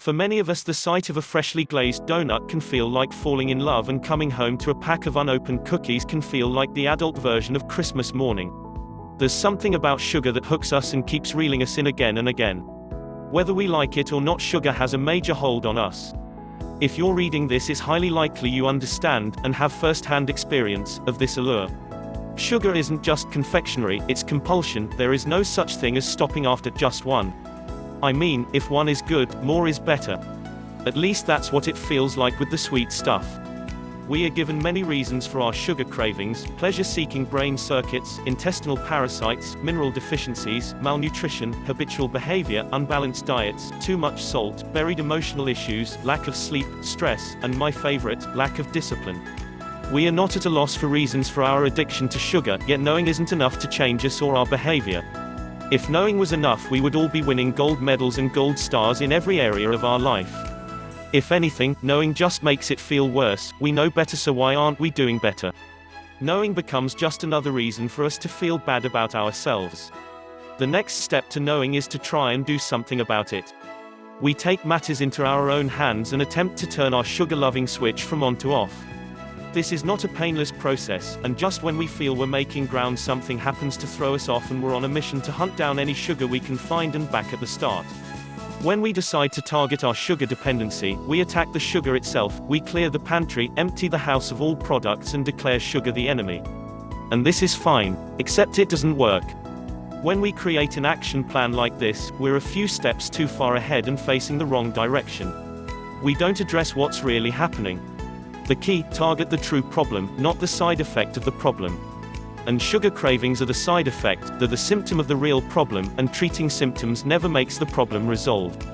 For many of us, the sight of a freshly glazed donut can feel like falling in love, and coming home to a pack of unopened cookies can feel like the adult version of Christmas morning. There's something about sugar that hooks us and keeps reeling us in again and again. Whether we like it or not, sugar has a major hold on us. If you're reading this, it's highly likely you understand, and have first-hand experience, of this allure. Sugar isn't just confectionery, it's compulsion. There is no such thing as stopping after just one. I mean, if one is good, more is better. At least that's what it feels like with the sweet stuff. We are given many reasons for our sugar cravings: pleasure-seeking brain circuits, intestinal parasites, mineral deficiencies, malnutrition, habitual behavior, unbalanced diets, too much salt, buried emotional issues, lack of sleep, stress, and my favorite, lack of discipline. We are not at a loss for reasons for our addiction to sugar, yet knowing isn't enough to change us or our behavior. If knowing was enough, we would all be winning gold medals and gold stars in every area of our life. If anything, knowing just makes it feel worse. We know better, so why aren't we doing better? Knowing becomes just another reason for us to feel bad about ourselves. The next step to knowing is to try and do something about it. We take matters into our own hands and attempt to turn our sugar-loving switch from on to off. This is not a painless process, and just when we feel we're making ground, something happens to throw us off, and we're on a mission to hunt down any sugar we can find, and back at the start. When we decide to target our sugar dependency, we attack the sugar itself. We clear the pantry, empty the house of all products, and declare sugar the enemy. And this is fine, except it doesn't work. When we create an action plan like this, we're a few steps too far ahead and facing the wrong direction. We don't address what's really happening. The key: target the true problem, not the side effect of the problem. And sugar cravings are the side effect, they're the symptom of the real problem, and treating symptoms never makes the problem resolved.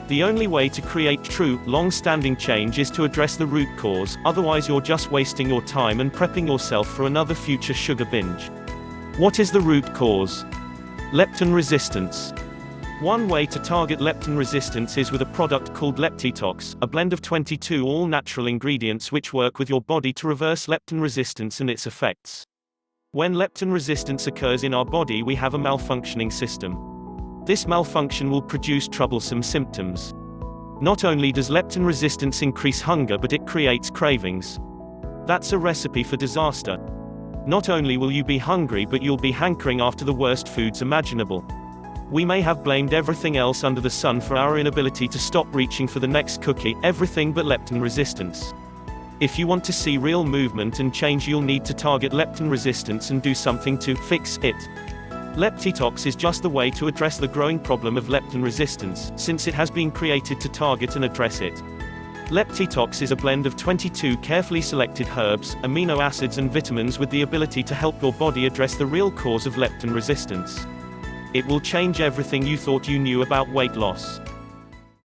The only way to create true, long-standing change is to address the root cause, otherwise you're just wasting your time and prepping yourself for another future sugar binge. What is the root cause? Leptin resistance. One way to target leptin resistance is with a product called Leptitox, a blend of 22 all-natural ingredients which work with your body to reverse leptin resistance and its effects. When leptin resistance occurs in our body, we have a malfunctioning system. This malfunction will produce troublesome symptoms. Not only does leptin resistance increase hunger, but it creates cravings. That's a recipe for disaster. Not only will you be hungry, but you'll be hankering after the worst foods imaginable. We may have blamed everything else under the sun for our inability to stop reaching for the next cookie, everything but leptin resistance. If you want to see real movement and change, you'll need to target leptin resistance and do something to fix it. Leptitox is just the way to address the growing problem of leptin resistance, since it has been created to target and address it. Leptitox is a blend of 22 carefully selected herbs, amino acids and vitamins with the ability to help your body address the real cause of leptin resistance. It will change everything you thought you knew about weight loss.